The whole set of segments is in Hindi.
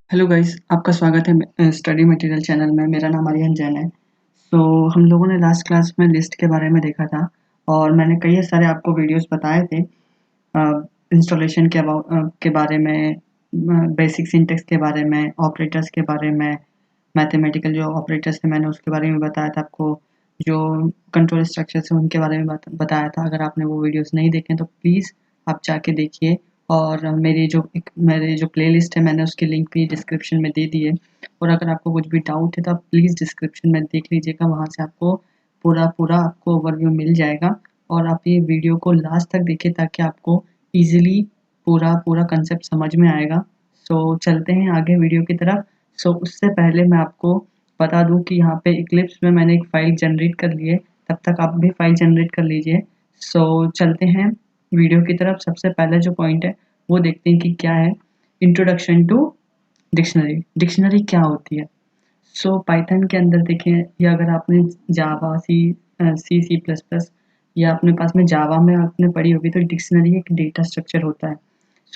हेलो गाइस, आपका स्वागत है स्टडी मटेरियल चैनल में। मेरा नाम आर्यन जैन है। हम लोगों ने लास्ट क्लास में लिस्ट के बारे में देखा था और मैंने कई सारे आपको वीडियोस बताए थे इंस्टॉलेशन के बारे में, बेसिक सिंटेक्स के बारे में, ऑपरेटर्स के बारे में, मैथमेटिकल जो ऑपरेटर्स थे मैंने उसके बारे में बताया था आपको। जो कंट्रोल स्ट्रक्चर्स हैं उनके बारे में बताया था। अगर आपने वो वीडियोस नहीं देखे तो प्लीज़ आप जाके देखिए। और मेरे जो प्लेलिस्ट है मैंने उसकी लिंक भी डिस्क्रिप्शन में दे दी है। और अगर आपको कुछ भी डाउट है तो आप प्लीज़ डिस्क्रिप्शन में देख लीजिएगा, वहाँ से आपको पूरा आपको ओवरव्यू मिल जाएगा। और आप ये वीडियो को लास्ट तक देखिए ताकि आपको ईज़िली पूरा कंसेप्ट समझ में आएगा। चलते हैं आगे वीडियो की तरफ। उससे पहले मैं आपको बता दूँ कि यहाँ पे इक्लिप्स में मैंने एक फ़ाइल जनरेट कर ली है, तब तक आप भी फ़ाइल जनरेट कर लीजिए। चलते हैं वीडियो की तरफ। सबसे पहले जो पॉइंट है वो देखते हैं कि क्या है। Introduction to dictionary. डिक्शनरी क्या होती है? पाइथन के अंदर देखें, या अगर आपने जावा सी प्लस प्लस या अपने पास में जावा में आपने पढ़ी होगी तो डिक्शनरी एक डेटा स्ट्रक्चर होता है।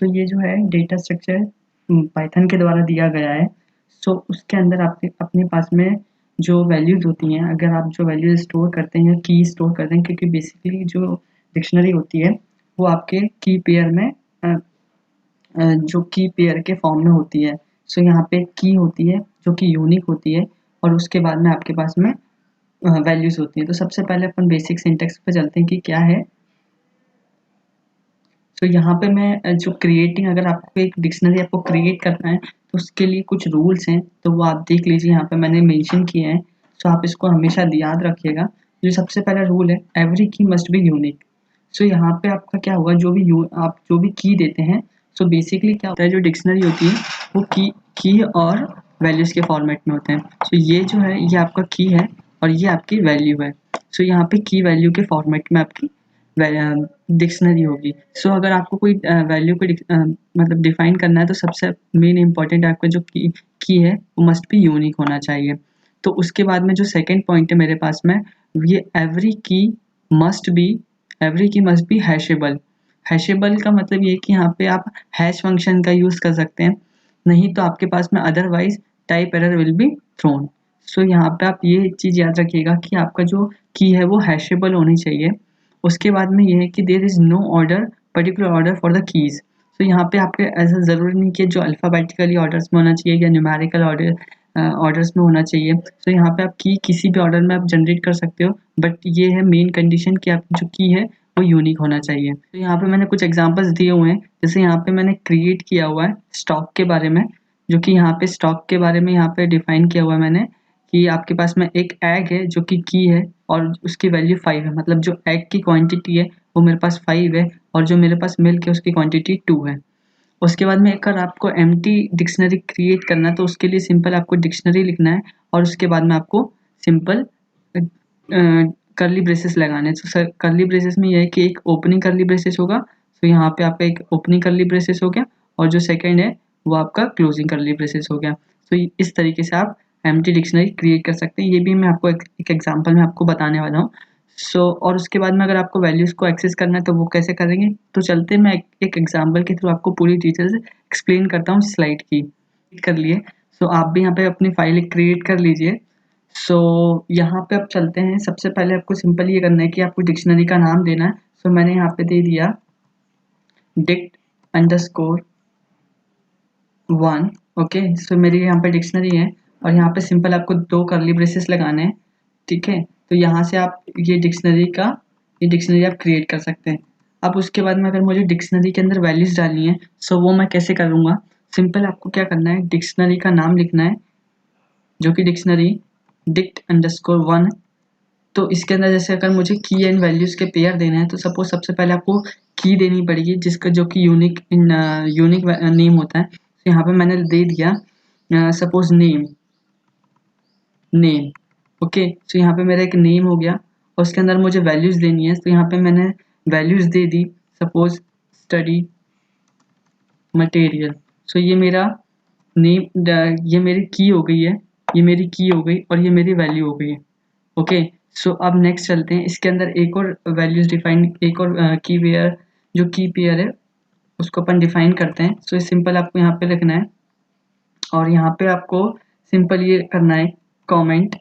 ये जो है डेटा स्ट्रक्चर पाइथन के द्वारा दिया गया है। उसके अंदर आपके अपने पास में जो वैल्यूज़ होती हैं, अगर आप जो वैल्यूज़ स्टोर करते हैं, की स्टोर करते हैं, क्योंकि बेसिकली जो डिक्शनरी होती है वो आपके की पेयर में जो की पेयर के फॉर्म में होती है। यहाँ पे की होती है जो कि यूनिक होती है, और उसके बाद में आपके पास में वैल्यूज़ होती हैं। तो सबसे पहले अपन बेसिक सिंटेक्स पे चलते हैं कि क्या है। यहाँ पे मैं जो क्रिएटिंग, अगर आपको एक डिक्शनरी आपको क्रिएट करना है तो उसके लिए कुछ रूल्स हैं, तो वो आप देख लीजिए, यहाँ पे मैंने मेंशन किए हैं। आप इसको हमेशा याद रखिएगा। जो सबसे पहला रूल है, एवरी की मस्ट बी यूनिक। यहाँ पे आपका क्या होगा, आप जो भी की देते हैं, बेसिकली क्या होता है, जो डिक्शनरी होती है वो की और वैल्यूज़ के फॉर्मेट में होते हैं। ये जो है ये आपका की है और ये आपकी वैल्यू है। यहाँ पे की वैल्यू के फॉर्मेट में आपकी डिक्शनरी होगी। अगर आपको कोई वैल्यू को मतलब डिफाइन करना है तो सबसे मेन इम्पॉर्टेंट आपका जो की है वो मस्ट बी यूनिक होना चाहिए। तो उसके बाद में जो सेकंड पॉइंट है मेरे पास में, ये मस्ट बी एवरी की मस्ट बी हैशेबल। हैशेबल का मतलब ये कि यहाँ पे आप हैश फंक्शन का यूज़ कर सकते हैं, नहीं तो आपके पास में otherwise type error will be thrown. यहाँ पे आप ये चीज़ याद रखिएगा कि आपका जो की है वो हैशेबल होनी चाहिए। उसके बाद में ये है कि there is no order, particular order for the keys. यहाँ पे आपके ऐसा ज़रूरी नहीं कि जो अल्फ़ाबेटिकली ऑर्डर्स में होना चाहिए या न्यूमेरिकल ऑर्डर्स में होना चाहिए। यहाँ पे आप की किसी भी ऑर्डर में आप जनरेट कर सकते हो, बट ये है मेन कंडीशन कि आपकी जो की है वो यूनिक होना चाहिए। यहाँ पे मैंने कुछ एग्जांपल्स दिए हुए हैं, जैसे यहाँ पे मैंने क्रिएट किया हुआ है स्टॉक के बारे में, जो कि यहाँ पे स्टॉक के बारे में यहाँ पे डिफाइन किया हुआ है मैंने, कि आपके पास में एक एग है जो कि की है और उसकी वैल्यू 5 है। मतलब जो एग की क्वांटिटी है वो मेरे पास 5 है, और जो मेरे पास मिल्क है उसकी क्वांटिटी 2 है। उसके बाद में अगर आपको एम्प्टी डिक्शनरी क्रिएट करना है तो उसके लिए सिंपल आपको डिक्शनरी लिखना है, और उसके बाद में आपको सिंपल कर्ली ब्रेसेस लगाने हैं। सर कर्ली ब्रेसेस में यह है कि एक ओपनिंग कर्ली ब्रेसेस होगा, यहाँ पे आपका एक ओपनिंग कर्ली ब्रेसेस हो गया, और जो सेकंड है वो आपका क्लोजिंग कर्ली ब्रेसेस हो गया। इस तरीके से आप एम्प्टी डिक्शनरी क्रिएट कर सकते हैं। ये भी मैं आपको एक एग्जांपल में आपको बताने वाला हूँ। और उसके बाद में अगर आपको वैल्यूज़ को एक्सेस करना है तो वो कैसे करेंगे, तो चलते मैं एक एग्जांपल के थ्रू आपको पूरी डिटेल्स एक्सप्लेन करता हूँ स्लाइड की। कर लिए, आप भी यहाँ पे अपनी फाइल क्रिएट कर लीजिए। यहाँ पे अब चलते हैं। सबसे पहले आपको सिंपल ये करना है कि आपको डिक्शनरी का नाम देना है। मैंने यहाँ पे दे दिया डिक्ट अंडरस्कोर 1। ओके, मेरी यहाँ पे डिक्शनरी है और यहाँ पे सिंपल आपको 2 कर्ली ब्रेसेस लगाने हैं। ठीक है, तो यहाँ से आप ये डिक्शनरी आप क्रिएट कर सकते हैं। अब उसके बाद में अगर मुझे डिक्शनरी के अंदर वैल्यूज़ डालनी है, वो मैं कैसे करूँगा। सिंपल आपको क्या करना है, डिक्शनरी का नाम लिखना है जो कि डिक्शनरी डिक्ट अंडरस्कोर 1। तो इसके अंदर जैसे अगर मुझे की एंड वैल्यूज़ के पेयर देने हैं तो सपोज सबसे पहले आपको की देनी पड़ेगी जिसका जो कि यूनिक नेम होता है। तो यहाँ पे मैंने दे दिया सपोज नेम। ओके, यहाँ पे मेरा एक नेम हो गया, और उसके अंदर मुझे वैल्यूज़ देनी है। तो यहाँ पे मैंने वैल्यूज़ दे दी, सपोज स्टडी मटेरियल। ये मेरा नेम, ये मेरी की हो गई है, ये मेरी की हो गई और ये मेरी वैल्यू हो गई है। ओके, अब नेक्स्ट चलते हैं। इसके अंदर एक और वैल्यूज़ डिफाइन, एक और की पेयर, जो की पेयर है उसको अपन डिफाइन करते हैं। सिंपल आपको यहाँ पे लिखना है और यहाँ पे आपको सिंपल ये करना है कमेंट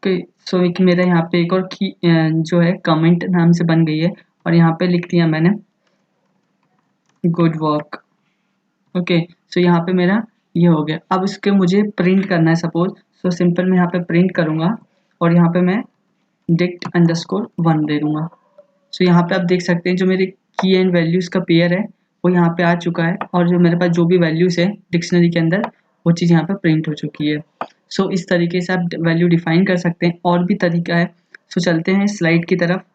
के। सो एक मेरा यहाँ पे एक और की जो है कमेंट नाम से बन गई है, और यहाँ पे लिख दिया मैंने गुड वर्क। ओके, सो यहाँ पे मेरा ये हो गया। अब इसके मुझे प्रिंट करना है सपोज, सो सिंपल मैं यहाँ पे प्रिंट करूँगा और यहाँ पे मैं dict_1 दे दूँगा। सो यहाँ पे आप देख सकते हैं जो मेरे की एंड वैल्यूज़ का पेयर है वो यहाँ पे आ चुका है, और जो मेरे पास जो भी वैल्यूज़ है डिक्शनरी के अंदर वो चीज़ यहाँ पे प्रिंट हो चुकी है। सो इस तरीके से आप वैल्यू डिफाइन कर सकते हैं। और भी तरीका है। सो चलते हैं स्लाइड की तरफ।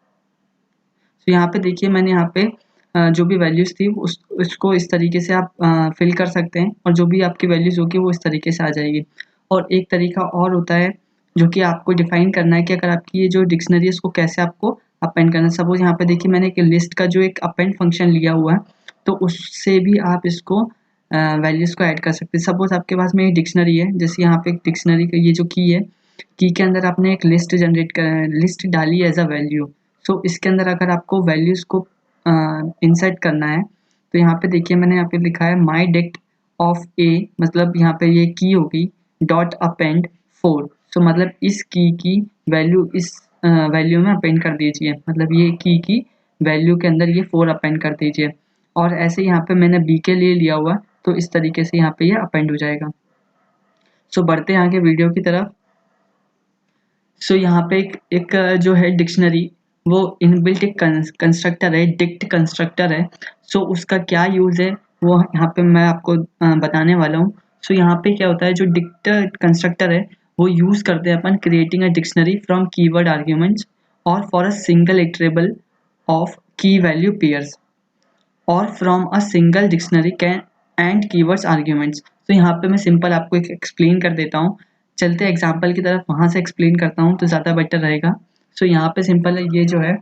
तो यहाँ पे देखिए मैंने यहाँ पे जो भी वैल्यूज़ थी उसको इस तरीके से आप फिल कर सकते हैं, और जो भी आपकी वैल्यूज़ होगी वो इस तरीके से आ जाएगी। और एक तरीका और होता है जो कि आपको डिफाइन करना है कि अगर आपकी ये जो डिक्शनरी है इसको कैसे आपको अपेंड करना है। सपोज यहाँ पे देखिए मैंने एक लिस्ट का जो एक अपेंड फंक्शन लिया हुआ है, तो उससे भी आप इसको वैल्यूज़ को ऐड कर सकते हैं। सपोज आपके पास में एक डिक्शनरी है, जैसे यहाँ पे एक डिक्शनरी का ये जो की है, की के अंदर आपने एक लिस्ट डाली एज अ वैल्यू। सो इसके अंदर अगर आपको वैल्यूज़ को इंसर्ट करना है, तो यहाँ पे देखिए मैंने यहाँ पे लिखा है माई डिक्ट ऑफ ए, मतलब यहाँ पे ये की होगी डॉट अपेंड 4। सो मतलब इस की वैल्यू इस वैल्यू में अपेंड कर दीजिए, मतलब ये की वैल्यू के अंदर ये 4 अपेंड कर दीजिए। और ऐसे यहाँ पे मैंने बी के लिए लिया हुआ, तो इस तरीके से यहाँ पे ये अपेंड हो जाएगा। सो बढ़ते हैं आगे वीडियो की तरफ। सो यहाँ पे एक जो है डिक्शनरी, वो इनबिल्ट एक कंस्ट्रक्टर है, डिक्ट कंस्ट्रक्टर है। सो उसका क्या यूज़ है वो यहाँ पे मैं आपको बताने वाला हूँ। सो यहाँ पे क्या होता है, जो डिक्ट कंस्ट्रक्टर है वो यूज़ करते हैं अपन creating a dictionary from keyword arguments और for a single iterable of key value pairs और from a single dictionary can and keywords arguments. तो यहाँ पे मैं सिंपल आपको एक एक्सप्लेन कर देता हूँ। चलते एग्जाम्पल की तरफ, वहाँ से एक्सप्लेन करता हूँ तो ज़्यादा बेटर रहेगा। सो यहाँ पे सिंपल है, ये जो है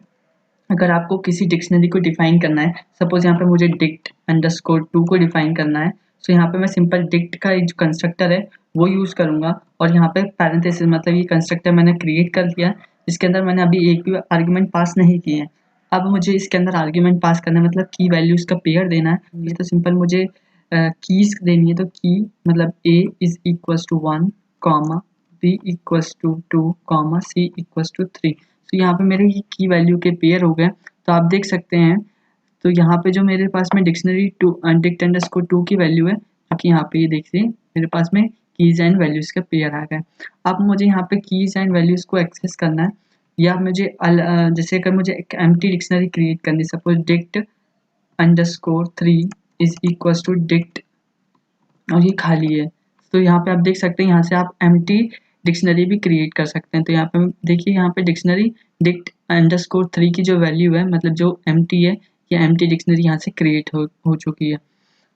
अगर आपको किसी डिक्शनरी को डिफाइन करना है, सपोज यहाँ पे मुझे dict_2 को डिफाइन करना है, सो यहाँ पे मैं सिंपल डिक्ट का एक जो कंस्ट्रक्टर है वो यूज़ करूँगा, और यहाँ पे पैरेंथेसिस मतलब ये कंस्ट्रक्टर मैंने क्रिएट कर दिया, इसके अंदर मैंने अभी एक भी आर्ग्यूमेंट पास नहीं किए हैं। अब मुझे इसके अंदर आर्ग्यूमेंट पास करना है, मतलब की वैल्यूज़ का पेयर देना है। ये तो सिंपल मुझे कीज़ देनी है, तो की मतलब a is equals to 1 comma b equals to 2 comma c equals to 3। तो यहाँ पे मेरे ये की वैल्यू के पेयर हो गए। तो आप देख सकते हैं, तो यहाँ पे जो मेरे पास में डिक्शनरी dict_2 की वैल्यू है, क्योंकि यहाँ पे ये देखिए मेरे पास में कीज़ एंड वैल्यूज़ का पेयर आ गए। अब मुझे यहाँ पे कीज़ एंड वैल्यूज़ को एक्सेस करना है, या मुझे जैसे अगर मुझे एक एम्प्टी डिक्शनरी क्रिएट करनी, suppose dict_3 is equals to dict, और ये खाली है। तो यहाँ पे आप देख सकते हैं, यहाँ से आप एम्प्टी डिक्शनरी भी क्रिएट कर सकते हैं। तो यहाँ पे देखिए, यहाँ पे डिक्शनरी dict_3 की जो वैल्यू है, मतलब जो एम्प्टी है, ये एम्प्टी डिक्शनरी यहाँ से क्रिएट हो चुकी है।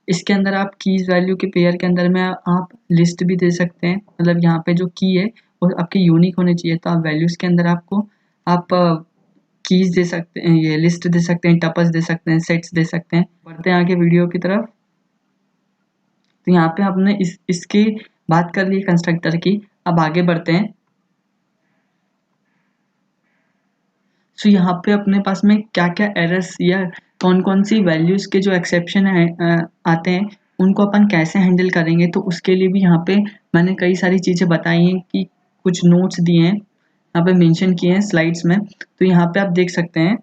इसके अंदर आप कीज़ वैल्यू के पेयर के अंदर में आप लिस्ट भी दे सकते हैं, मतलब यहाँ पे जो की है वो आपकी यूनिक होनी चाहिए। तो आप वैल्यूज़ के अंदर आपको आप कीज़ दे सकते हैं, ये लिस्ट दे सकते हैं, टपल्स दे सकते हैं, सेट्स दे सकते हैं। बढ़ते हैं आगे वीडियो की तरफ। तो यहाँ पे हमने इसकी बात कर ली कंस्ट्रक्टर की, अब आगे बढ़ते हैं। सो यहाँ पे अपने पास में क्या क्या एरर्स या कौन कौन सी वैल्यूज़ के जो एक्सेप्शन है आते हैं, उनको अपन कैसे हैंडल करेंगे। तो उसके लिए भी यहाँ पे मैंने कई सारी चीज़ें बताई हैं, कि कुछ नोट्स दिए हैं यहाँ पे मेंशन किए हैं स्लाइड्स में। तो यहाँ पे आप देख सकते हैं,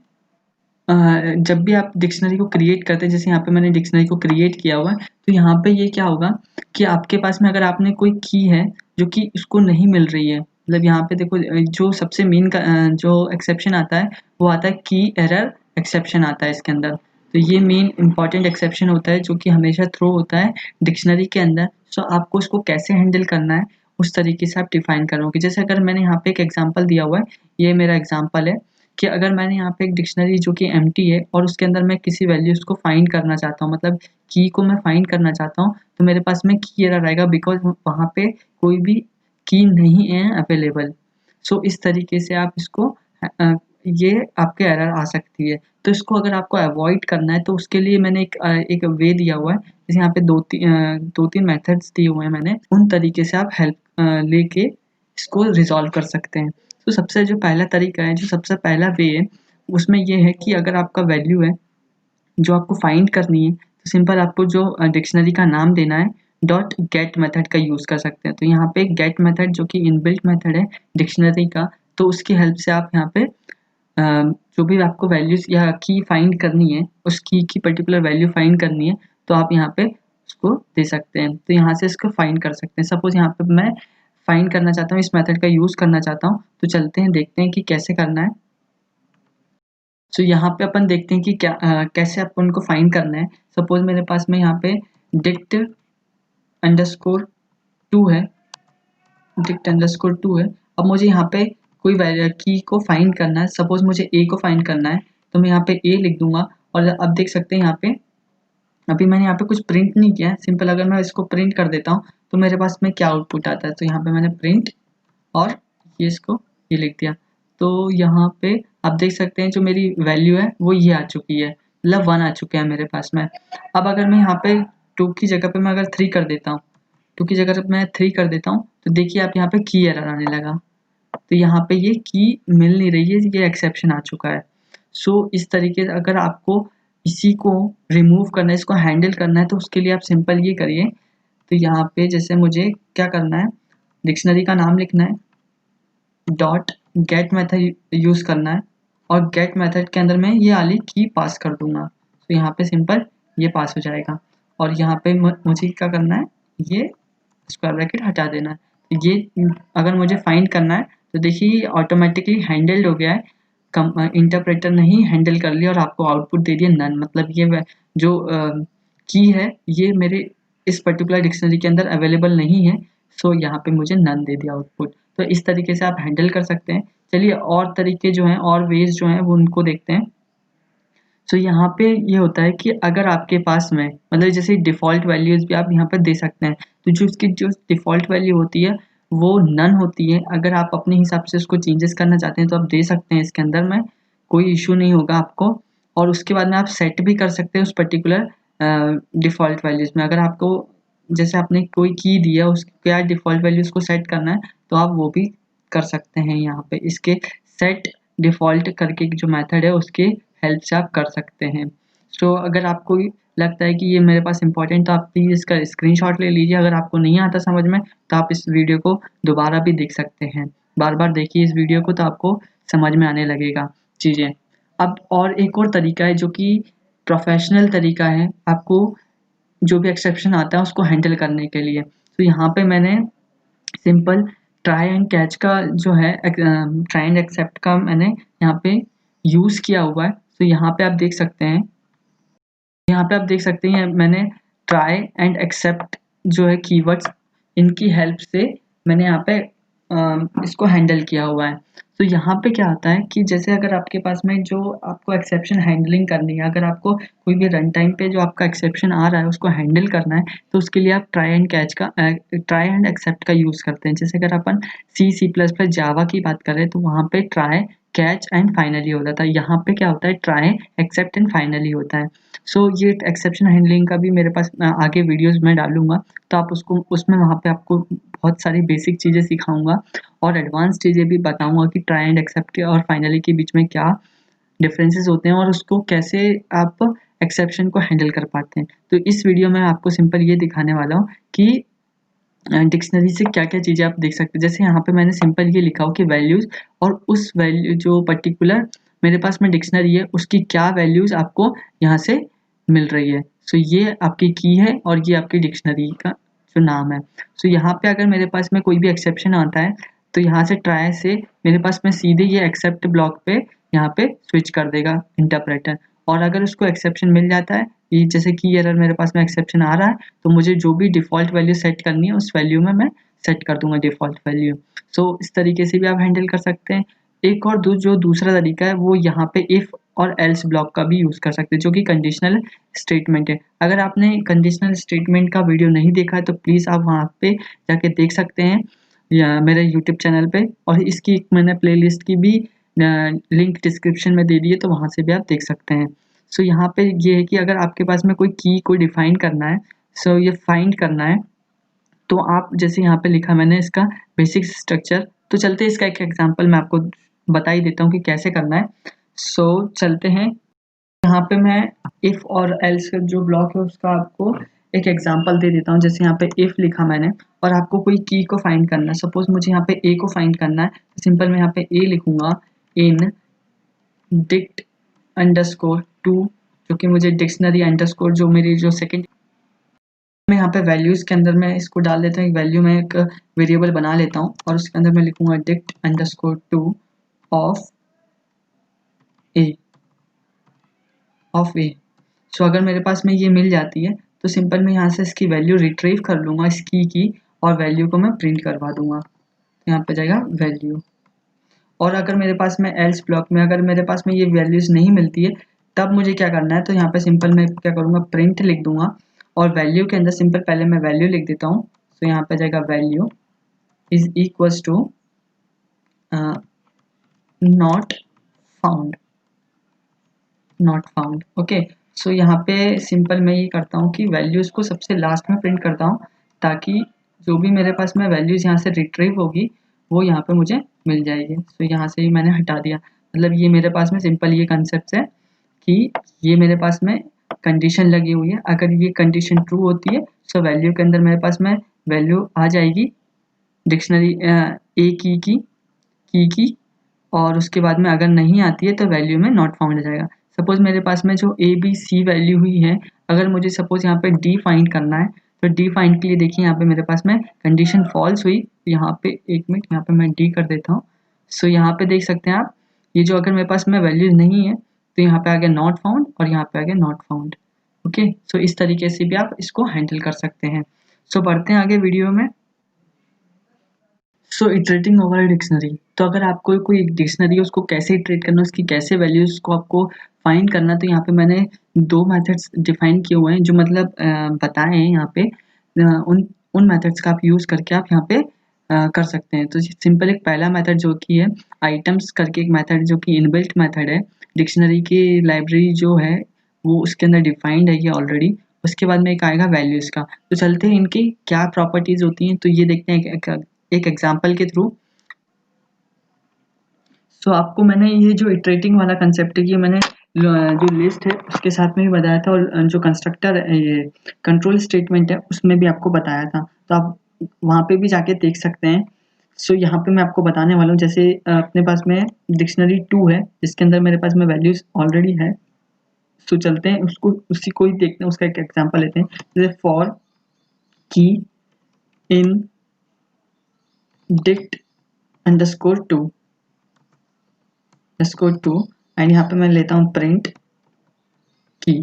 जब भी आप डिक्शनरी को क्रिएट करते हैं, जैसे यहाँ पे मैंने डिक्शनरी को क्रिएट किया हुआ है, तो यहाँ पे ये क्या होगा कि आपके पास में अगर आपने कोई की है जो कि उसको नहीं मिल रही है, मतलब यहाँ पे देखो जो सबसे मेन का जो एक्सेप्शन आता है वो आता है की एरर एक्सेप्शन आता है इसके अंदर। तो ये मेन इंपॉर्टेंट एक्सेप्शन होता है जो कि हमेशा थ्रो होता है डिक्शनरी के अंदर। सो आपको उसको कैसे हैंडल करना है उस तरीके से आप डिफाइन करोगे। जैसे अगर मैंने यहाँ पे एक एग्जाम्पल दिया हुआ है, ये मेरा एग्जाम्पल है कि अगर मैंने यहाँ पे एक डिक्शनरी जो कि एम्प्टी है और उसके अंदर मैं किसी वैल्यूज़ को फाइंड करना चाहता हूँ, मतलब की को मैं फाइंड करना चाहता हूँ, तो मेरे पास में की एरर आएगा, बिकॉज वहाँ पे कोई भी की नहीं है अवेलेबल। सो इस तरीके से आप इसको ये आपके एरर आ सकती है। तो इसको अगर आपको अवॉइड करना है, तो उसके लिए मैंने एक वे दिया हुआ है, जैसे यहाँ पे दो तीन मेथड्स दिए हुए हैं मैंने, उन तरीके से आप हेल्प लेके इसको रिजॉल्व कर सकते हैं। तो सबसे जो पहला तरीका है, जो सबसे पहला वे है, उसमें ये है कि अगर आपका वैल्यू है जो आपको फाइंड करनी है, तो सिंपल आपको जो डिक्शनरी का नाम देना है डॉट गेट मेथड का यूज़ कर सकते हैं। तो यहाँ पे गेट मेथड जो कि इनबिल्ट मेथड है डिक्शनरी का, तो उसकी हेल्प से आप यहाँ पे जो भी आपको वैल्यूज़ या की फाइंड करनी है, उस की पर्टिकुलर वैल्यू फाइंड करनी है, तो आप यहाँ पे उसको दे सकते हैं। तो यहाँ से इसको फाइंड कर सकते हैं। सपोज़ यहाँ पे मैं फाइंड करना चाहता हूँ, इस मेथड का यूज़ करना चाहता हूँ, तो चलते हैं देखते हैं कि कैसे करना है। सो यहाँ पे अपन देखते हैं कि कैसे अपन को फाइंड करना है। सपोज़ मेरे पास में यहाँ पे डिक्ट अंडरस्कोर 2 है, डिक्ट अंडरस्कोर 2 है। अब मुझे यहाँ पे कोई की को फाइंड करना है। सपोज मुझे ए को फाइंड करना है, तो मैं यहाँ पे ए लिख दूंगा। और अब देख सकते हैं यहाँ पे अभी मैंने यहाँ पे कुछ प्रिंट नहीं किया है। सिंपल अगर मैं इसको प्रिंट कर देता हूँ तो मेरे पास में क्या आउटपुट आता है। तो यहाँ पे मैंने प्रिंट और ये इसको ये लिख दिया। तो यहाँ पे आप देख सकते हैं जो मेरी वैल्यू है वो ये आ चुकी है, मतलब 1 आ चुके हैं मेरे पास में। अब अगर मैं यहाँ पे 2 की जगह पे मैं अगर 3 कर देता हूँ, 2 की जगह मैं 3 कर देता हूँ, तो देखिए आप यहाँ पे की एरर आने लगा। तो यहाँ पे ये की मिल नहीं रही है, ये एक्सेप्शन आ चुका है। सो इस तरीके से अगर आपको इसी को रिमूव करना है, इसको हैंडल करना है, तो उसके लिए आप सिंपल ये करिए। तो यहाँ पे जैसे मुझे क्या करना है, डिक्शनरी का नाम लिखना है, डॉट गेट मेथड यूज़ करना है, और गेट मेथड के अंदर मैं ये वाली की पास कर दूंगा। तो यहाँ पे सिंपल ये पास हो जाएगा। और यहाँ पे मुझे क्या करना है, ये स्क्वायर ब्रैकेट हटा देना है। तो ये अगर मुझे फाइंड करना है तो देखिए ये ऑटोमेटिकली हैंडल्ड हो गया है। इंटरप्रेटर ने ही हैंडल कर लिया और आपको आउटपुट दे दिया नन। मतलब ये जो की है ये मेरे इस पर्टिकुलर डिक्शनरी के अंदर अवेलेबल नहीं है, सो यहाँ पे मुझे नन दे दिया आउटपुट। तो इस तरीके से आप हैंडल कर सकते हैं। चलिए और तरीके जो हैं और वेज जो हैं वो उनको देखते हैं। सो यहाँ पे ये होता है कि अगर आपके पास में मतलब जैसे डिफ़ॉल्ट वैल्यूज़ भी आप यहाँ पर दे सकते हैं, तो जो उसकी जो डिफ़ॉल्ट वैल्यू होती है वो नन होती है। अगर आप अपने हिसाब से उसको चेंजेस करना चाहते हैं तो आप दे सकते हैं, इसके अंदर में कोई इशू नहीं होगा आपको। और उसके बाद में आप सेट भी कर सकते हैं उस पर्टिकुलर डिफ़ॉल्ट वैल्यूज़ में। अगर आपको जैसे आपने कोई की दिया उसकी क्या डिफ़ॉल्ट वैल्यूज़ को सेट करना है, तो आप वो भी कर सकते हैं यहाँ पे। इसके सेट डिफ़ॉल्ट करके जो मेथड है उसके हेल्प से आप कर सकते हैं। सो अगर आपको लगता है कि ये मेरे पास इम्पोर्टेंट, तो आप प्लीज़ इसका स्क्रीनशॉट ले लीजिए। अगर आपको नहीं आता समझ में तो आप इस वीडियो को दोबारा भी देख सकते हैं। बार-बार देखिए इस वीडियो को, तो आपको समझ में आने लगेगा चीज़ें। अब और एक और तरीका है जो कि प्रोफ़ेशनल तरीका है, आपको जो भी एक्सेप्शन आता है उसको हैंडल करने के लिए। तो यहाँ पे मैंने सिंपल ट्राई एंड कैच का जो है ट्राई एंड एक्सेप्ट का मैंने यहाँ पे यूज़ किया हुआ है। तो यहाँ पे आप देख सकते हैं, यहाँ पे आप देख सकते हैं मैंने ट्राई एंड एक्सेप्ट जो है कीवर्ड्स, इनकी हेल्प से मैंने यहाँ पे इसको हैंडल किया हुआ है। तो यहाँ पे क्या होता है कि जैसे अगर आपके पास में जो आपको एक्सेप्शन हैंडलिंग करनी है, अगर आपको कोई भी रन टाइम पे जो आपका एक्सेप्शन आ रहा है उसको हैंडल करना है, तो उसके लिए आप ट्राई एंड कैच का ट्राई एंड एक्सेप्ट का यूज़ करते हैं। जैसे अगर अपन C++ जावा की बात करें तो वहाँ पे ट्राई कैच एंड फाइनली होता था। यहाँ पे क्या होता है, ट्राई एक्सेप्ट एंड फाइनली होता है। सो ये एक्सेप्शन हैंडलिंग का भी मेरे पास आगे वीडियोस में डालूंगा, तो आप उसको उसमें वहाँ पे आपको बहुत सारी बेसिक चीज़ें सिखाऊंगा और एडवांस चीज़ें भी बताऊंगा कि ट्राई एंड एक्सेप्ट के और फाइनली के बीच में क्या डिफरेंसेस होते हैं और उसको कैसे आप एक्सेप्शन को हैंडल कर पाते हैं। तो इस वीडियो में आपको सिंपल ये दिखाने वाला हूँ कि डिक्शनरी से क्या-क्या चीज़ें आप देख सकते हैं। जैसे यहाँ पे मैंने सिंपल ये लिखा हो कि वैल्यूज़, और उस वैल्यू जो पर्टिकुलर मेरे पास में डिक्शनरी है उसकी क्या वैल्यूज़ आपको यहाँ से मिल रही है। सो ये आपकी की है और ये आपकी डिक्शनरी का जो नाम है। सो यहाँ पे अगर मेरे पास में कोई भी एक्सेप्शन आता है तो यहाँ से ट्राई से मेरे पास में सीधे ये एक्सेप्ट ब्लॉक पे यहाँ पे स्विच कर देगा इंटरप्रेटर। और अगर उसको एक्सेप्शन मिल जाता है, ये जैसे कि एरर मेरे पास में एक्सेप्शन आ रहा है, तो मुझे जो भी डिफ़ॉल्ट वैल्यू सेट करनी है उस वैल्यू में मैं सेट कर दूंगा डिफ़ॉल्ट वैल्यू। सो इस तरीके से भी आप हैंडल कर सकते हैं। एक और जो दूसरा तरीका है वो यहाँ पे इफ़ और एल्स ब्लॉक का भी यूज़ कर सकते हैं, जो कि कंडीशनल स्टेटमेंट है। अगर आपने कंडीशनल स्टेटमेंट का वीडियो नहीं देखा है तो प्लीज़ आप वहाँ पे जाके देख सकते हैं या मेरे यूट्यूब चैनल पे, और इसकी मैंने प्लेलिस्ट की भी लिंक डिस्क्रिप्शन में दे दी है, तो वहाँ से भी आप देख सकते हैं। सो यहाँ पे ये है कि अगर आपके पास में कोई की को डिफाइन करना है, सो ये फाइंड करना है, तो आप जैसे यहाँ पे लिखा मैंने इसका बेसिक स्ट्रक्चर, तो चलते इसका एक एग्जांपल मैं आपको बता ही देता हूँ कि कैसे करना है। सो चलते हैं यहाँ पे मैं इफ और एल्स का जो ब्लॉक है उसका आपको एक एग्जांपल दे देता हूँ। जैसे यहाँ पे इफ लिखा मैंने और आपको कोई की को फाइंड करना है। सपोज मुझे यहाँ पे ए को फाइंड करना है, तो सिंपल मैं यहाँ पे ए लिखूंगा इन डिक्ट अंडरस्कोर टू, जो कि मुझे डिक्शनरी अंडरस्कोर जो मेरी जो सेकंड मैं यहाँ पे वैल्यूज के अंदर मैं इसको डाल देता हूँ। एक वैल्यू में एक वेरिएबल बना लेता हूँ और उसके अंदर मैं लिखूंगा डिक्ट अंडरस्कोर टू ऑफ ए सो अगर मेरे पास में ये मिल जाती है तो सिंपल मैं यहाँ से इसकी वैल्यू रिट्रीव कर लूँगा इस की और वैल्यू को मैं प्रिंट करवा दूंगा। तो यहाँ पे जाएगा वैल्यू। और अगर मेरे पास में एल्स ब्लॉक में अगर मेरे पास में ये वैल्यूज नहीं मिलती है तब मुझे क्या करना है, तो यहाँ पे सिंपल मैं क्या करूँगा प्रिंट लिख दूंगा और वैल्यू के अंदर सिंपल पहले मैं वैल्यू लिख देता हूँ। तो यहाँ पे जाएगा value is equals to not found. Okay, so यहाँ पे सिंपल मैं ये करता हूँ कि वैल्यूज को सबसे लास्ट में प्रिंट करता हूँ ताकि जो भी मेरे पास में वैल्यूज यहाँ से रिट्रीव होगी वो यहाँ पे मुझे मिल जाएगी। सो यहाँ से ही मैंने हटा दिया। मतलब ये मेरे पास में सिंपल ये कंसेप्ट है कि ये मेरे पास में कंडीशन लगी हुई है। अगर ये कंडीशन ट्रू होती है सो वैल्यू के अंदर मेरे पास में वैल्यू आ जाएगी डिक्शनरी ए की और उसके बाद में अगर नहीं आती है तो वैल्यू में नॉट फाउंड आ जाएगा। सपोज मेरे पास में जो ए बी सी वैल्यू हुई है, अगर मुझे सपोज यहाँ पे डी फाइंड करना है तो डी फाइंड के लिए देखिए यहाँ पे मेरे पास में कंडीशन फॉल्स हुई। यहाँ पे एक मिनट यहाँ पे मैं डी कर देता हूँ। सो यहाँ पे देख सकते हैं आप ये जो अगर मेरे पास में वैल्यूज नहीं है तो यहाँ पे आ गया नॉट फाउंड और यहाँ पे आ गया नॉट फाउंड। ओके, सो इस तरीके से भी आप इसको हैंडल कर सकते हैं। सो बढ़ते हैं आगे वीडियो में। सो इटरेटिंग ओवर ए डिक्शनरी, तो अगर आपको कोई एक डिक्शनरी है उसको कैसे इटरेट करना है, उसकी कैसे वैल्यूज को आपको फाइंड करना, तो यहाँ पे मैंने दो मेथड्स डिफाइन किए हुए हैं जो मतलब बताए हैं यहाँ पे। उन मेथड्स का आप यूज़ करके आप यहाँ पे कर सकते हैं। तो सिंपल एक पहला मेथड जो कि है आइटम्स करके एक मेथड जो कि इनबिल्ट मेथड है। डिक्शनरी की लाइब्रेरी जो है वो उसके अंदर डिफाइंड है ये ऑलरेडी। उसके बाद में एक आएगा वैल्यूज़ का। तो चलते हैं इनकी क्या प्रॉपर्टीज़ होती हैं तो ये देखते हैं एक एग्जाम्पल के थ्रू। सो आपको मैंने ये जो इटरेटिंग वाला कंसेप्ट है ये मैंने जो लिस्ट है उसके साथ में भी बताया था और जो कंस्ट्रक्टर ये कंट्रोल स्टेटमेंट है उसमें भी आपको बताया था, तो आप वहाँ पे भी जाके देख सकते हैं। सो यहाँ पे मैं आपको बताने वाला हूँ। जैसे अपने पास में डिक्शनरी 2 है जिसके अंदर मेरे पास में वैल्यूज ऑलरेडी है। सो चलते हैं उसको उसी को ही देखते हैं, उसका एक एग्जाम्पल लेते हैं। जैसे फॉर की इन डिक्ट अंडरस्कोर टू एंड यहाँ पे मैं लेता हूँ प्रिंट की।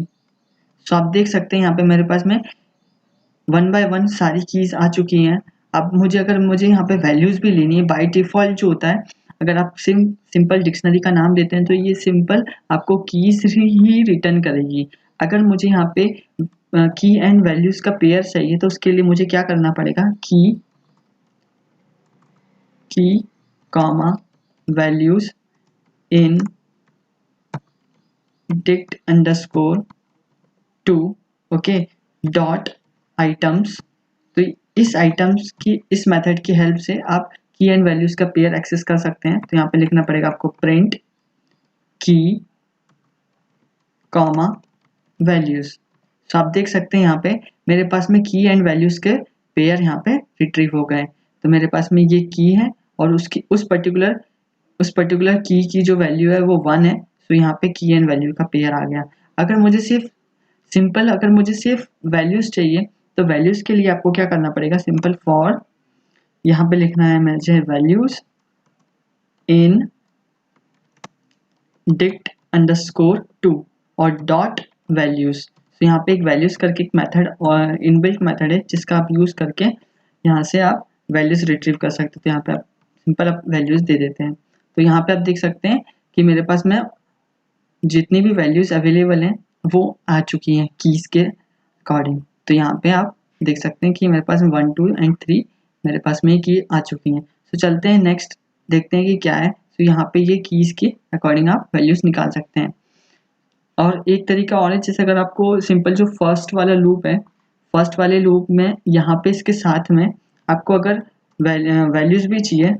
सो आप देख सकते हैं यहाँ पे मेरे पास में 1 बाय 1 सारी कीज आ चुकी हैं। अब अगर मुझे यहाँ पे वैल्यूज भी लेनी है, बाय डिफॉल्ट जो होता है अगर आप सिंपल डिक्शनरी का नाम देते हैं तो ये सिंपल आपको कीज ही रिटर्न करेगी। अगर मुझे यहाँ पे की एंड वैल्यूज का पेयर चाहिए तो उसके लिए मुझे क्या करना पड़ेगा, की comma values in dict underscore two, okay, dot items. तो इस आइटम्स की इस मेथड की हेल्प से आप की एंड वैल्यूज का पेयर एक्सेस कर सकते हैं। तो यहाँ पे लिखना पड़ेगा आपको प्रिंट की कॉमा वैल्यूज। तो आप देख सकते हैं यहाँ पे मेरे पास में की एंड वैल्यूज के पेयर यहाँ पे रिट्रीव हो गए। तो मेरे पास में ये की है और उसकी उस पर्टिकुलर की जो वैल्यू है वो 1 है। तो यहाँ पे की एंड वैल्यू का पेयर आ गया। अगर मुझे सिर्फ वैल्यूज चाहिए तो वैल्यूज के लिए आपको क्या करना पड़ेगा, सिंपल फॉर यहाँ पे लिखना है मुझे values in dict underscore two और डॉट वैल्यूज। तो यहाँ पे एक वैल्यूज करके एक मेथड और इनबिल्ट मेथड है जिसका आप यूज करके यहाँ से आप वैल्यूज रिट्रीव कर सकते हो। तो यहाँ पे आप सिंपल आप वैल्यूज दे देते हैं। तो यहाँ पे आप देख सकते हैं कि मेरे पास में जितनी भी वैल्यूज अवेलेबल हैं वो आ चुकी हैं कीज के अकॉर्डिंग। तो यहाँ पे आप देख सकते हैं कि मेरे पास 1 2 एंड 3 मेरे पास में की आ चुकी हैं। तो चलते हैं नेक्स्ट देखते हैं कि क्या है। तो यहाँ पे ये कीज के अकॉर्डिंग आप वैल्यूज निकाल सकते हैं। और एक तरीका और है, जैसे अगर आपको सिंपल जो फर्स्ट वाला लूप है, फर्स्ट वाले लूप में यहाँ पे इसके साथ में आपको अगर वैल्यूज भी चाहिए,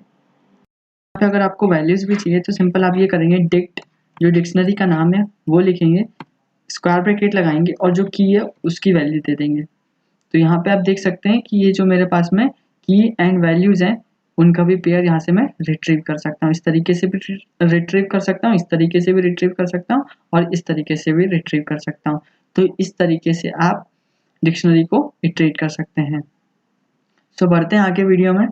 अगर आपको वैल्यूज भी चाहिए तो सिंपल आप ये करेंगे डिक्ट जो डिक्शनरी का नाम है वो लिखेंगे स्क्वायर ब्रैकेट लगाएंगे और जो की है उसकी वैल्यू दे देंगे। तो यहाँ पे आप देख सकते हैं कि ये जो मेरे पास में की एंड वैल्यूज हैं उनका भी पेयर यहाँ से मैं रिट्रीव कर सकता हूँ। इस तरीके से भी रिट्रीव कर सकता हूँ, इस तरीके से भी रिट्रीव कर सकता हूँ और इस तरीके से भी रिट्रीव कर सकता हूँ। तो इस तरीके से आप डिक्शनरी को इटरेट कर सकते हैं। सो बढ़ते हैं आगे वीडियो में।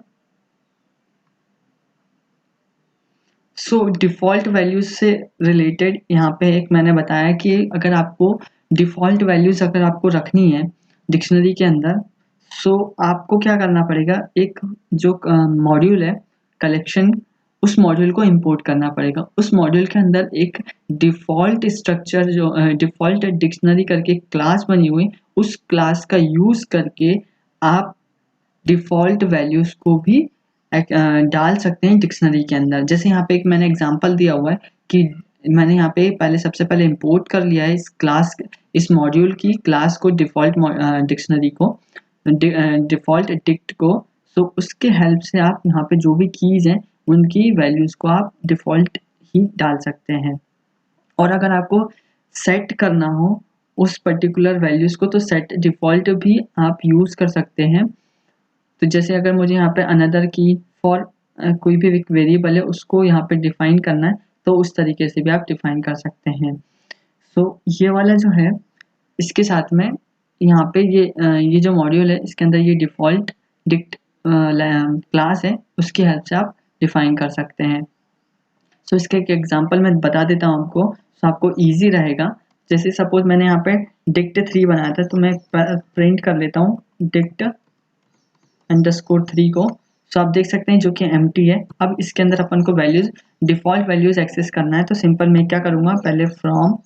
सो डिफ़ॉल्ट वैल्यूज से रिलेटेड यहाँ पे एक मैंने बताया कि अगर आपको डिफ़ॉल्ट वैल्यूज अगर आपको रखनी है डिक्शनरी के अंदर, सो आपको क्या करना पड़ेगा, एक जो मॉड्यूल है कलेक्शन, उस मॉड्यूल को इंपोर्ट करना पड़ेगा। उस मॉड्यूल के अंदर एक डिफ़ॉल्ट स्ट्रक्चर जो डिफ़ॉल्ट डिक्शनरी करके क्लास बनी हुई, उस क्लास का यूज़ करके आप डिफ़ॉल्ट वैल्यूज़ को भी डाल सकते हैं डिक्शनरी के अंदर। जैसे यहाँ पे एक मैंने एग्जांपल दिया हुआ है कि मैंने यहाँ पे सबसे पहले इंपोर्ट कर लिया है इस मॉड्यूल की क्लास को, डिफ़ॉल्ट डिक्शनरी को, डिफ़ॉल्ट डिक्ट को। सो उसके हेल्प से आप यहाँ पे जो भी कीज़ हैं उनकी वैल्यूज़ को आप डिफ़ॉल्ट ही डाल सकते हैं। और अगर आपको सेट करना हो उस पर्टिकुलर वैल्यूज़ को, तो सेट डिफ़ॉल्ट भी आप यूज़ कर सकते हैं। तो जैसे अगर मुझे यहाँ पे अनदर की फॉर कोई भी एक वेरिएबल है उसको यहाँ पे डिफाइन करना है, तो उस तरीके से भी आप डिफाइन कर सकते हैं। सो ये वाला जो है इसके साथ में यहाँ पे ये जो मॉड्यूल है इसके अंदर ये डिफ़ॉल्ट डिक्ट क्लास है, उसकी हेल्प से आप डिफाइन कर सकते हैं। सो इसका एक एग्जांपल मैं बता देता हूँ आपको, सो आपको ईजी रहेगा। जैसे सपोज मैंने यहाँ पे डिक्ट 3 बनाया था, तो मैं प्रिंट कर लेता हूँ डिक्ट _3 को। सो आप देख सकते हैं जो कि एम्प्टी है। अब इसके अंदर अपन को वैल्यूज डिफ़ॉल्ट वैल्यूज एक्सेस करना है, तो सिंपल मैं क्या करूँगा, पहले फ्रॉम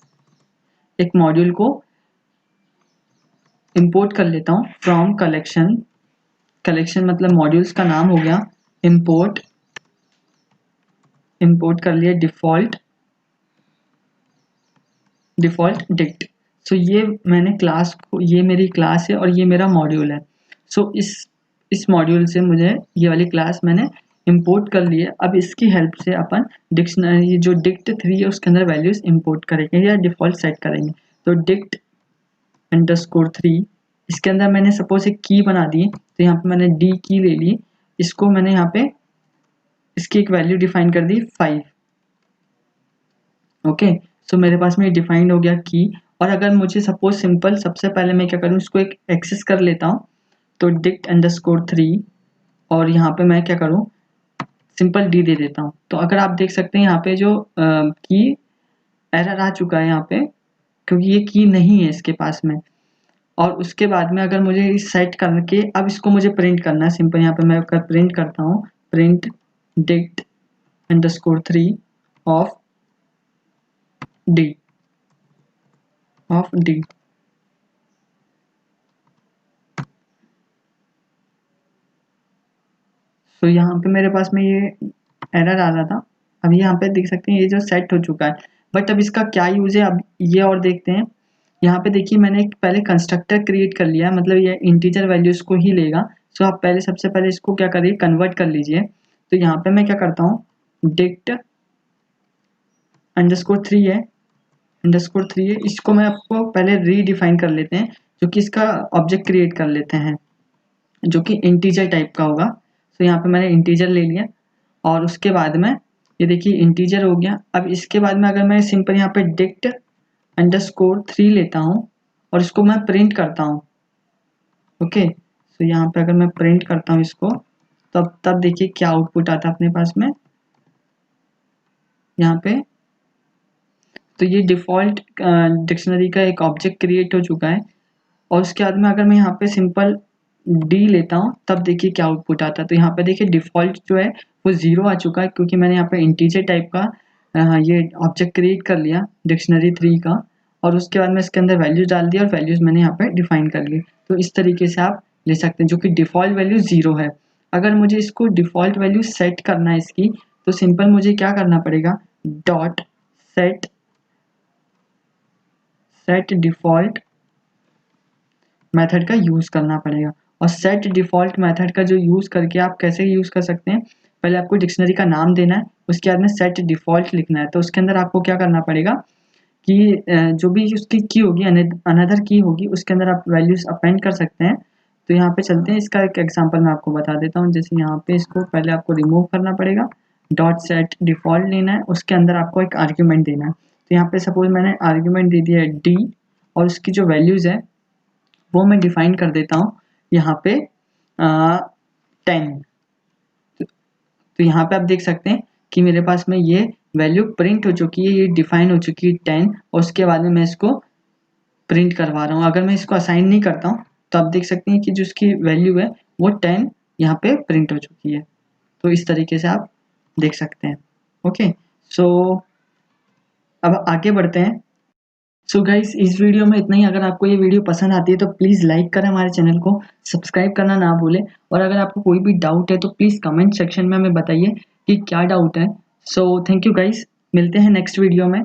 एक मॉड्यूल को इंपोर्ट कर लेता हूँ फ्रॉम कलेक्शन, कलेक्शन मतलब मॉड्यूल्स का नाम हो गया, इंपोर्ट कर लिया डिफ़ॉल्ट डिक्ट। सो ये मैंने क्लास को, ये मेरी क्लास है और ये मेरा मॉड्यूल है। सो इस मॉड्यूल से मुझे ये वाली क्लास मैंने इंपोर्ट कर ली है। अब इसकी हेल्प से अपन डिक्शनरी जो डिक्ट 3 है उसके अंदर वैल्यूज इंपोर्ट करेंगे या डिफ़ॉल्ट सेट करेंगे। तो डिक्ट _3 इसके अंदर मैंने सपोज एक की बना दी, तो यहाँ पे मैंने डी की ले ली, इसको मैंने यहाँ पे इसकी एक वैल्यू डिफाइन कर दी 5। ओके, सो मेरे पास में डिफाइंड हो गया की। और अगर मुझे सपोज सिंपल सबसे पहले मैं क्या करूँ, इसको एक एक्सेस कर लेता हूँ, तो डिक्ट _3 और यहाँ पे मैं क्या करूँ, सिंपल डी दे देता हूँ। तो अगर आप देख सकते हैं यहाँ पे जो की एरर आ चुका है यहाँ पे, क्योंकि ये की नहीं है इसके पास में। और उसके बाद में अगर मुझे इस सेट करके अब इसको मुझे प्रिंट करना है, सिंपल यहाँ पे मैं प्रिंट करता हूँ, प्रिंट डिक्ट _3 ऑफ डी तो यहाँ पे मेरे पास में ये एरर आ रहा था। अब यहाँ पे देख सकते हैं ये जो सेट हो चुका है, बट अब इसका क्या यूज़ है अब ये और देखते हैं। यहाँ पे देखिए मैंने एक पहले कंस्ट्रक्टर क्रिएट कर लिया है, मतलब ये इंटीजर वैल्यूज को ही लेगा। सो आप पहले सबसे पहले इसको क्या करिए, कन्वर्ट कर लीजिए। तो यहाँ पे मैं क्या करता हूँ, डिक्ट _3 है, _3 है, इसको मैं आपको पहले रीडिफाइन कर लेते हैं, जो कि इसका ऑब्जेक्ट क्रिएट कर लेते हैं जो कि इंटीजर टाइप का होगा। तो यहाँ पे मैंने इंटीजर ले लिया और उसके बाद में ये देखिए इंटीजर हो गया। अब इसके बाद में अगर मैं सिंपल यहाँ पे डिक्ट _3 लेता हूँ और इसको मैं प्रिंट करता हूँ। ओके, तो यहाँ पे अगर मैं प्रिंट करता हूँ इसको, तब देखिए क्या आउटपुट आता है अपने पास में यहाँ पे। तो ये डिफ़ॉल्ट डिक्शनरी का एक ऑब्जेक्ट क्रिएट हो चुका है। और उसके बाद में अगर मैं यहाँ पे सिंपल डी लेता हूँ, तब देखिए क्या आउटपुट आता है। तो यहाँ पे देखिए डिफ़ॉल्ट जो है वो 0 आ चुका है, क्योंकि मैंने यहाँ पे इंटीजर टाइप का ये ऑब्जेक्ट क्रिएट कर लिया डिक्शनरी 3 का। और उसके बाद में इसके अंदर वैल्यूज डाल दिया और वैल्यूज मैंने यहाँ पे डिफाइन कर ली। तो इस तरीके से आप ले सकते हैं, जो कि डिफ़ॉल्ट वैल्यू 0 है। अगर मुझे इसको डिफ़ॉल्ट वैल्यू सेट करना है इसकी, तो सिंपल मुझे क्या करना पड़ेगा, डॉट सेट डिफ़ॉल्ट मेथड का यूज़ करना पड़ेगा। और सेट डिफ़ॉल्ट मेथड का जो यूज़ करके आप कैसे यूज़ कर सकते हैं, पहले आपको डिक्शनरी का नाम देना है, उसके बाद में सेट डिफ़ॉल्ट लिखना है। तो उसके अंदर आपको क्या करना पड़ेगा, कि जो भी उसकी की होगी अनदर की होगी उसके अंदर आप वैल्यूज अपेंड कर सकते हैं। तो यहाँ पे चलते हैं, इसका एक एग्जांपल मैं आपको बता देता हूँ। जैसे यहाँ पे इसको पहले आपको रिमूव करना पड़ेगा, डॉट सेट डिफॉल्ट लेना है, उसके अंदर आपको एक आर्ग्यूमेंट देना है। तो यहाँ पे सपोज मैंने आर्ग्यूमेंट दे दिया है डी, और उसकी जो वैल्यूज है वो मैं डिफाइन कर देता हूँ यहाँ पे 10। तो यहाँ पे आप देख सकते हैं कि मेरे पास में ये वैल्यू प्रिंट हो चुकी है, ये डिफाइन हो चुकी है 10, और उसके बाद में मैं इसको प्रिंट करवा रहा हूँ। अगर मैं इसको असाइन नहीं करता हूँ तो आप देख सकते हैं कि जो इसकी वैल्यू है वो 10 यहाँ पे प्रिंट हो चुकी है। तो इस तरीके से आप देख सकते हैं। ओके, सो अब आगे बढ़ते हैं। सो गाइस, इस वीडियो में इतना ही। अगर आपको ये वीडियो पसंद आती है तो प्लीज़ लाइक करें हमारे चैनल को, सब्सक्राइब करना ना भूलें, और अगर आपको कोई भी डाउट है तो प्लीज़ कमेंट सेक्शन में हमें बताइए कि क्या डाउट है। सो थैंक यू गाइस, मिलते हैं नेक्स्ट वीडियो में।